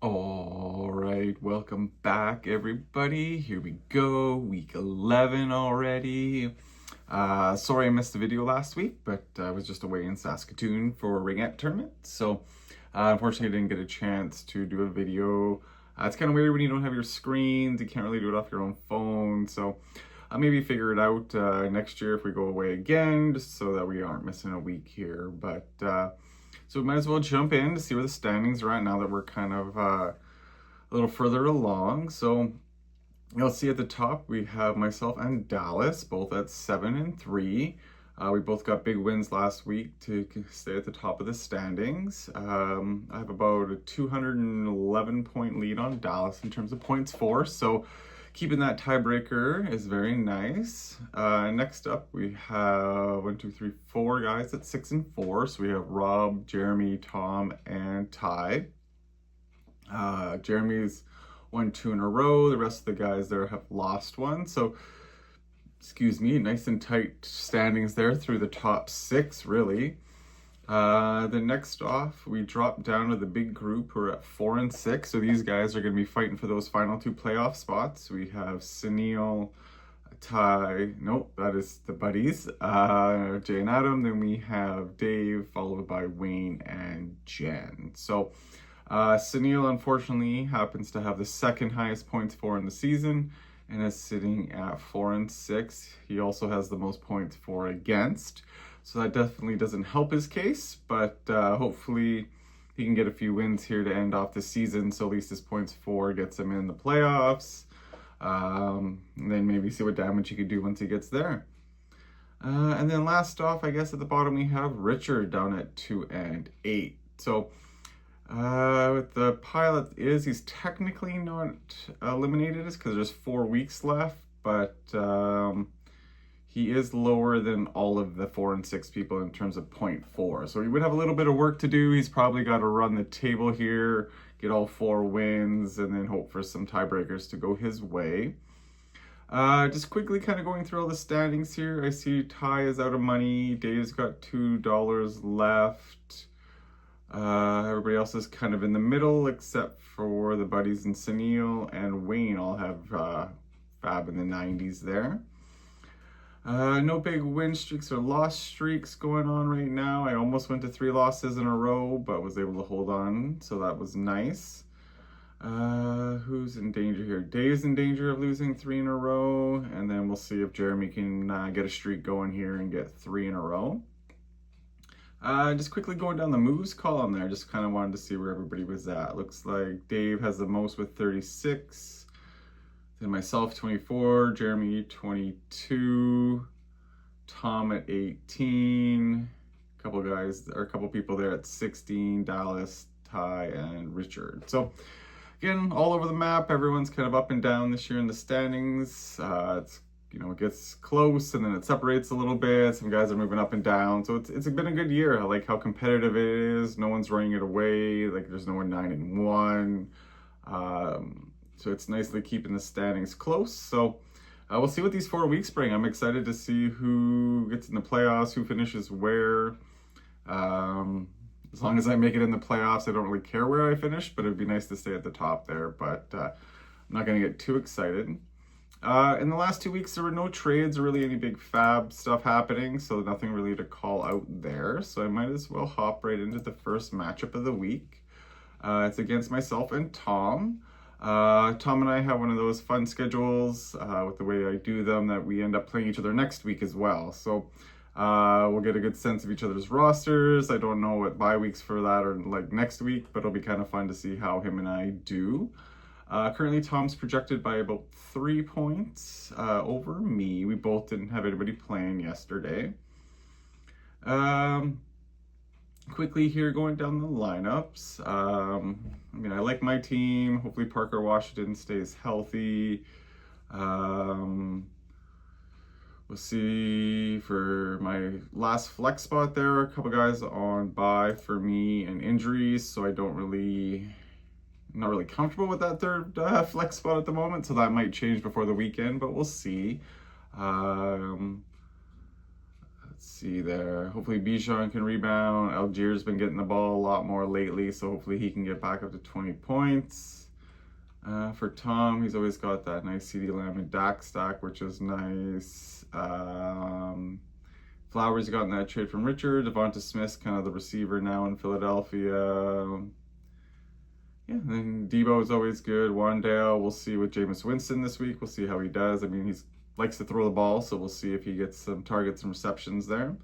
All right, welcome back, everybody. Here we go, week 11 already. Sorry I missed the video last week, but I was just away in Saskatoon for a ringette tournament, so unfortunately I didn't get a chance to do a video. It's kind of weird when you don't have your screens, you can't really do it off your own phone, so I'll maybe figure it out next year if we go away again, just so that we aren't missing a week here, but so we might as well jump in to see where the standings are at now that we're kind of a little further along. So you'll see at the top we have myself and Dallas both at 7-3. We both got big wins last week to stay at the top of the standings. I have about a 211 point lead on Dallas in terms of points for, so keeping that tiebreaker is very nice. Next up, we have 4 guys at 6-4. So we have Rob, Jeremy, Tom, and Ty. Jeremy's won 2 in a row. The rest of the guys there have lost one. So, excuse me, nice and tight standings there through the top 6, really. The next off, we drop down to the big group who are at 4-6. So these guys are going to be fighting for those final 2 playoff spots. We have Sunil, Ty, nope, that is the buddies, Jay and Adam. Then we have Dave, followed by Wayne and Jen. So Sunil, unfortunately, happens to have the second highest points for in the season and is sitting at 4-6. He also has the most points for against. So that definitely doesn't help his case, but hopefully he can get a few wins here to end off the season. So at least his points for gets him in the playoffs. And then maybe see what damage he could do once he gets there. And then last off, I guess at the bottom we have Richard down at 2-8. So with the pilot he's technically not eliminated because there's 4 weeks left, but he is lower than all of the 4-6 people in terms of 0.4. So he would have a little bit of work to do. He's probably got to run the table here, get all 4 wins, and then hope for some tiebreakers to go his way. Just quickly kind of going through all the standings here. I see Ty is out of money. Dave's got $2 left. Everybody else is kind of in the middle except for the buddies and Sunil and Wayne all have fab in the 90s there. No big win streaks or loss streaks going on right now. I almost went to 3 losses in a row, but was able to hold on, so that was nice. Who's in danger here? Dave's in danger of losing 3 in a row, and then we'll see if Jeremy can get a streak going here and get 3 in a row. Just quickly going down the moves column there, just kind of wanted to see where everybody was at. Looks like Dave has the most with 36. Then myself 24, Jeremy 22, Tom at 18, a couple people there at 16, Dallas, Ty, and Richard. So again, all over the map, everyone's kind of up and down this year in the standings. It gets close and then it separates a little bit. Some guys are moving up and down. So it's been a good year. I like how competitive it is. No one's running it away. Like there's no one 9-1. So it's nicely keeping the standings close. So we'll see what these 4 weeks bring. I'm excited to see who gets in the playoffs, who finishes where. As long as I make it in the playoffs, I don't really care where I finish, but it'd be nice to stay at the top there. But I'm not going to get too excited. In the last 2 weeks, there were no trades or really any big fab stuff happening, so nothing really to call out there. So I might as well hop right into the first matchup of the week. It's against myself and Tom. Tom and I have one of those fun schedules with the way I do them that we end up playing each other next week as well. So we'll get a good sense of each other's rosters. I don't know what bye weeks for that are like next week, but it'll be kind of fun to see how him and I do. Currently, Tom's projected by about 3 points over me. We both didn't have anybody playing yesterday. Quickly here, going down the lineups. I like my team. Hopefully Parker Washington stays healthy. We'll see for my last flex spot there. A couple guys on bye for me and injuries, so I'm not really comfortable with that third flex spot at the moment, so that might change before the weekend, but we'll see. Let's see there. Hopefully Bichon can rebound. Algier's been getting the ball a lot more lately, so hopefully he can get back up to 20 points. For Tom, he's always got that nice CD Lamb and Dak stack, which is nice. Flowers got in that trade from Richard. Devonta Smith's kind of the receiver now in Philadelphia. Yeah, and Debo is always good. Wandale, we'll see with Jameis Winston this week. We'll see how he does. I mean, he likes to throw the ball, so we'll see if he gets some targets and receptions there.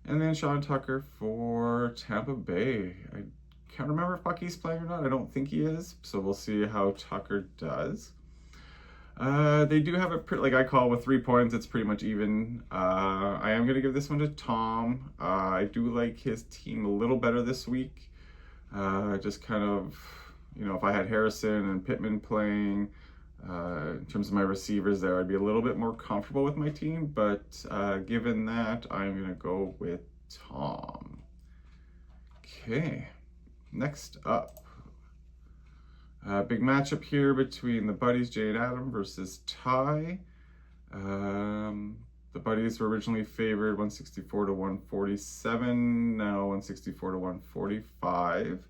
And then Sean Tucker for Tampa Bay. I can't remember if Bucky's playing or not. I don't think he is, so we'll see how Tucker does. They do have like I call with 3 points, it's pretty much even. I am going to give this one to Tom. I do like his team a little better this week. Just kind of, if I had Harrison and Pittman playing, in terms of my receivers there, I'd be a little bit more comfortable with my team. But given that, I'm going to go with Tom. Okay, next up. Big matchup here between the buddies, Jay and Adam, versus Ty. The buddies were originally favored 164 to 147, now 164 to 145.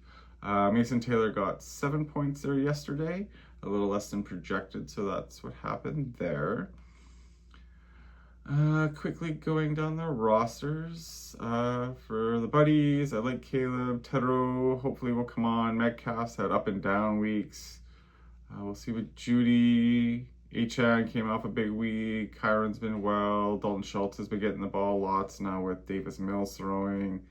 Mason Taylor got 7 points there yesterday, a little less than projected, so that's what happened there. Quickly going down the rosters. For the buddies, I like Caleb. Tedro hopefully will come on. Metcalf's had up and down weeks. We'll see with Judy. Achan came off a big week. Kyron's been well. Dalton Schultz has been getting the ball lots now with Davis Mills throwing.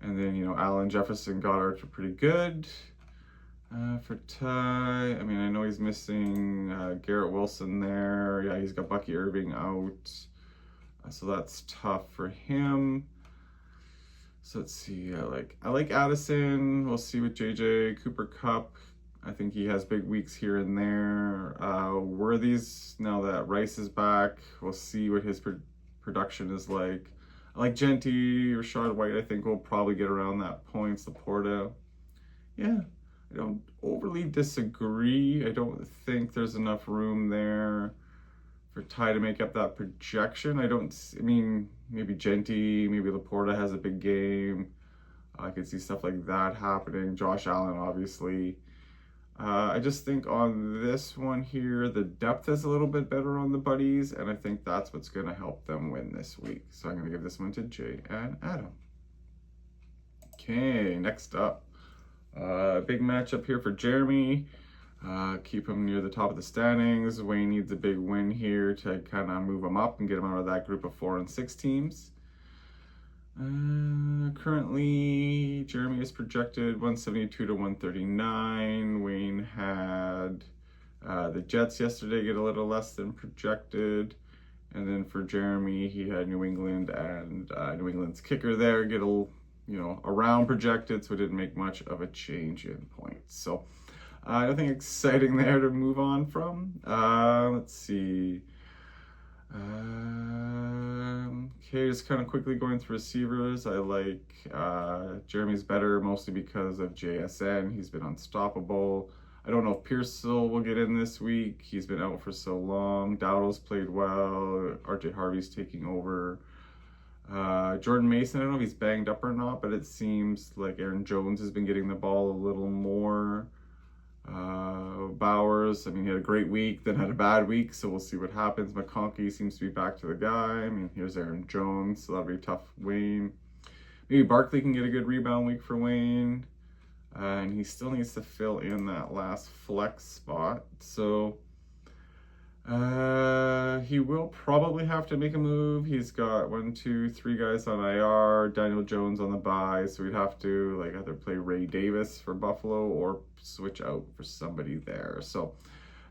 And then, Allen Jefferson Goddard are pretty good. For Ty, I mean, I know he's missing Garrett Wilson there. Yeah, he's got Bucky Irving out. So that's tough for him. So let's see. I like Addison. We'll see with JJ. Cooper Kupp, I think he has big weeks here and there. Worthy's, now that Rice is back, we'll see what his production is like. I like Genty. Rashad White, I think, will probably get around that points. Laporta. Yeah, I don't overly disagree. I don't think there's enough room there for Ty to make up that projection. I mean, maybe Genty, maybe Laporta has a big game. I could see stuff like that happening. Josh Allen, obviously. I just think on this one here, the depth is a little bit better on the buddies, and I think that's what's going to help them win this week. So I'm going to give this one to Jay and Adam. Okay, next up. Big matchup here for Jeremy. Keep him near the top of the standings. Wayne needs a big win here to kind of move him up and get him out of that group of 4 and 6 teams. Currently, Jeremy is projected 172 to 139. Wayne had the Jets yesterday get a little less than projected. And then for Jeremy, he had New England and New England's kicker there get around projected, so it didn't make much of a change in points. So nothing exciting there to move on from. Let's see. Okay, just kind of quickly going through receivers. I like Jeremy's better, mostly because of JSN. He's been unstoppable. I don't know if Pearsall will get in this week. He's been out for so long. Dowdle's played well. RJ Harvey's taking over. Jordan Mason, I don't know if he's banged up or not, but it seems like Aaron Jones has been getting the ball a little more. Bowers, I mean, he had a great week, then had a bad week, so we'll see what happens. McConkey seems to be back to the guy. I mean, here's Aaron Jones, so that'll be tough. Wayne, maybe Barkley can get a good rebound week for Wayne, and he still needs to fill in that last flex spot, so he will probably have to make a move. He's got 1, 2, 3 guys on IR, Daniel Jones on the bye, so we'd have to either play Ray Davis for Buffalo or switch out for somebody there. So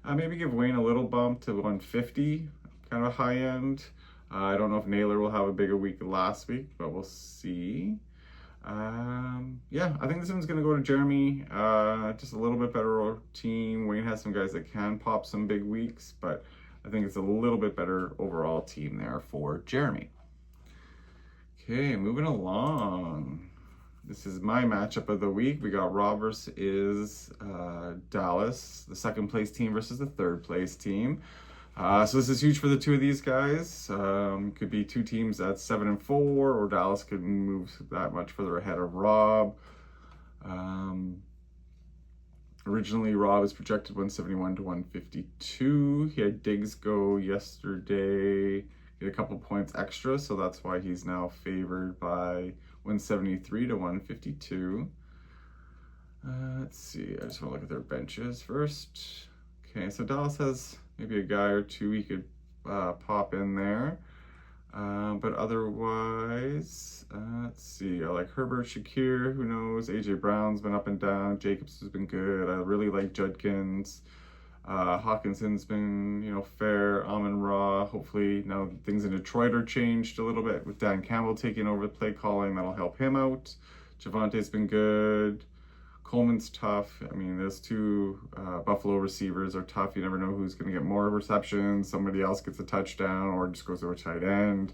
maybe give Wayne a little bump to 150, kind of a high end. I don't know if Naylor will have a bigger week than last week, but we'll see. Yeah, I think this one's going to go to Jeremy. Just a little bit better team. Wayne has some guys that can pop some big weeks, but I think it's a little bit better overall team there for Jeremy. Okay, moving along. This is my matchup of the week. We got Rob versus Dallas, the second place team versus the third place team. So this is huge for the two of these guys. Could be two teams at 7-4, or Dallas could move that much further ahead of Rob. Originally, Rob is projected 171 to 152. He had Diggs go yesterday, get a couple points extra, so that's why he's now favored by 173 to 152. Let's see, I just want to look at their benches first. Okay, so Dallas has maybe a guy or two he could pop in there. But otherwise, let's see. I like Herbert, Shakir, who knows? AJ Brown's been up and down. Jacobs has been good. I really like Judkins. Hawkinson's been, fair. Amon-Ra. Hopefully now things in Detroit are changed a little bit with Dan Campbell taking over the play calling. That'll help him out. Javante's been good. Coleman's tough. I mean, those two Buffalo receivers are tough. You never know who's going to get more receptions. Somebody else gets a touchdown or just goes to a tight end.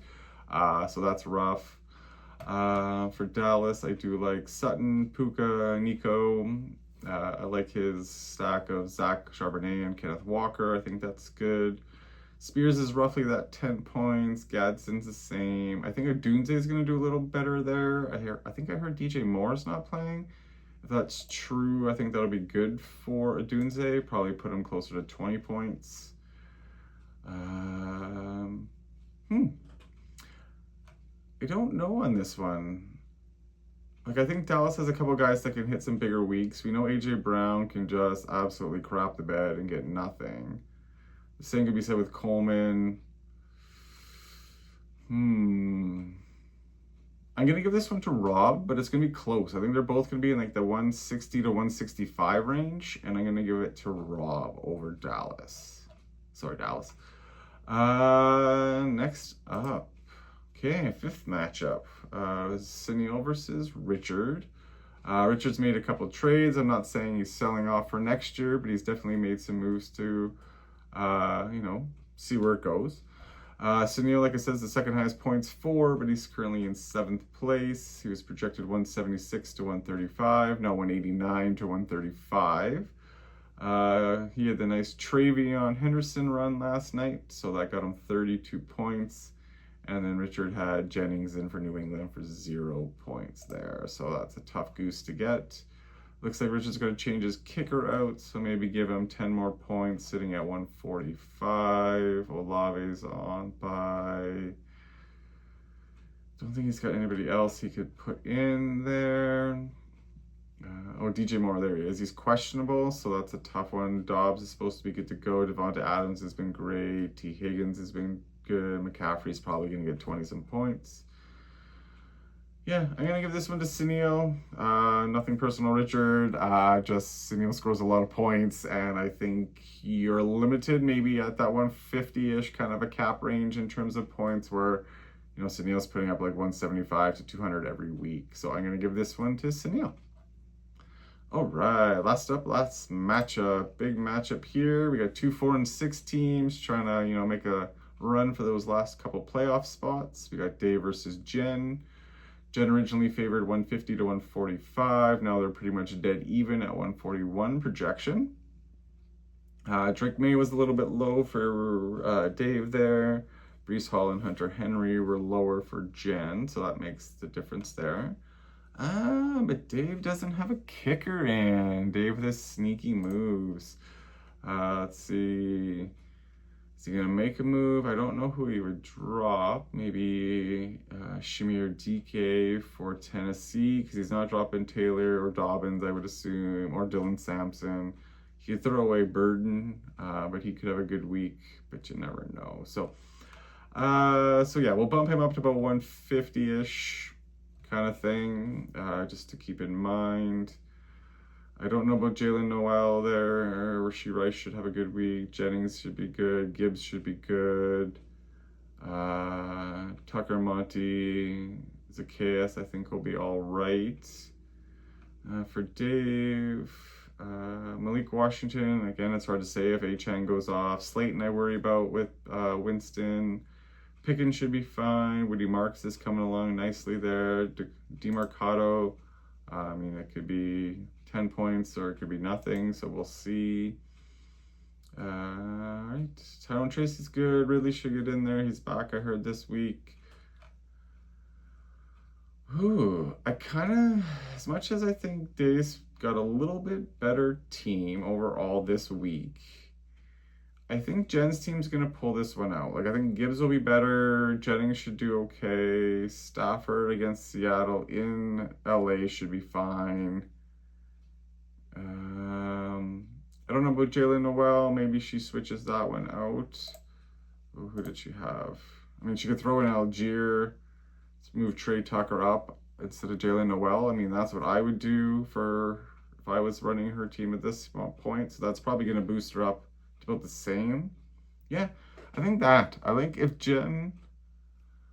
So that's rough. For Dallas, I do like Sutton, Puka, Nico. I like his stack of Zach Charbonnet and Kenneth Walker. I think that's good. Spears is roughly that 10 points. Gadsden's the same. I think Odunze is going to do a little better there. I think I heard DJ Moore's not playing. If that's true, I think that'll be good for Odunze. Probably put him closer to 20 points. I don't know on this one. I think Dallas has a couple guys that can hit some bigger weeks. We know AJ Brown can just absolutely crap the bed and get nothing. The same could be said with Coleman. I'm going to give this one to Rob, but it's going to be close. I think they're both going to be in the 160 to 165 range, and I'm going to give it to Rob over Dallas. Sorry, Dallas. Next up. Okay, fifth matchup. Sunil versus Richard. Richard's made a couple trades. I'm not saying he's selling off for next year, but he's definitely made some moves to, see where it goes. Sunil, like I said, is the second highest points for, but he's currently in 7th place. He was projected 176 to 135, now 189 to 135. He had the nice Travion Henderson run last night, so that got him 32 points. And then Richard had Jennings in for New England for 0 points there, so that's a tough goose to get. Looks like Richard's going to change his kicker out, so maybe give him 10 more points, sitting at 145. Olave's on by... Don't think he's got anybody else he could put in there. DJ Moore, there he is. He's questionable, so that's a tough one. Dobbs is supposed to be good to go. Devonta Adams has been great. T. Higgins has been good. McCaffrey's probably going to get 20-some points. Yeah, I'm going to give this one to Sunil. Nothing personal, Richard. Just Sunil scores a lot of points, and I think you're limited maybe at that 150-ish kind of a cap range in terms of points where, Sunil's putting up 175 to 200 every week. So I'm going to give this one to Sunil. All right, last matchup. Big matchup here. We got 2 4-6 teams trying to, make a run for those last couple playoff spots. We got Dave versus Jen. Jen originally favored 150 to 145. Now they're pretty much dead even at 141 projection. Drake May was a little bit low for Dave there. Breece Hall and Hunter Henry were lower for Jen, so that makes the difference there. But Dave doesn't have a kicker in. Dave with his sneaky moves. Let's see. Is he going to make a move? I don't know who he would drop. Maybe Shamir DK for Tennessee, because he's not dropping Taylor or Dobbins, I would assume, or Dylan Sampson. He could throw away Burden, but he could have a good week, but you never know. So yeah, we'll bump him up to about 150-ish kind of thing, just to keep in mind. I don't know about Jalen Noel there. Rashee Rice should have a good week. Jennings should be good. Gibbs should be good. Tucker Monty, Zacchaeus, I think will be all right. For Dave, Malik Washington, again, it's hard to say if Achane goes off. Slayton, I worry about with Winston. Pickens should be fine. Woody Marks is coming along nicely there. DeMarcado, it could be 10 points or it could be nothing, so we'll see. Right. Tyrone Tracy's good. Ridley should get in there. He's back, I heard, this week. Ooh, I kind of, as much as I think Dave's got a little bit better team overall this week, I think Jen's team's going to pull this one out. Like, I think Gibbs will be better. Jennings should do okay. Stafford against Seattle in LA should be fine. I don't know about Jalen Noel. Maybe she switches that one out. Oh, who did she have? I mean, she could throw in Algier. Let's move Trey Tucker up instead of Jalen Noel. I mean, that's what I would do for if I was running her team at this point. So that's probably going to boost her up to about the same. Yeah, I think that. I think if Jen,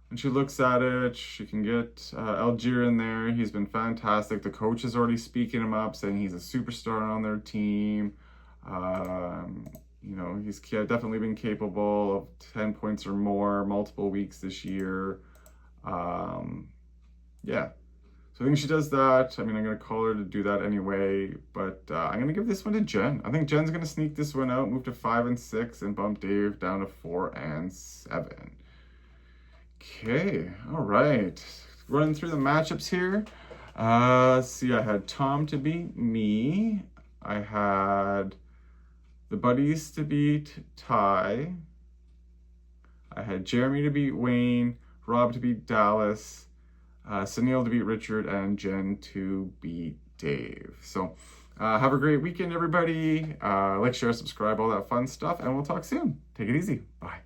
when she looks at it, she can get Algier in there. He's been fantastic. The coach is already speaking him up, saying he's a superstar on their team. You know, he's definitely been capable of 10 points or more multiple weeks this year. Yeah. So I think she does that. I mean, I'm going to call her to do that anyway, but I'm going to give this one to Jen. I think Jen's going to sneak this one out, move to 5 and 6, and bump Dave down to 4 and 7. Okay, all right. Running through the matchups here. Let's see, I had Tom to beat me. I had the Buddies to beat Ty. I had Jeremy to beat Wayne, Rob to beat Dallas, Sunil to beat Richard, and Jen to beat Dave. So have a great weekend, everybody. Like, share, subscribe, all that fun stuff, and we'll talk soon. Take it easy. Bye.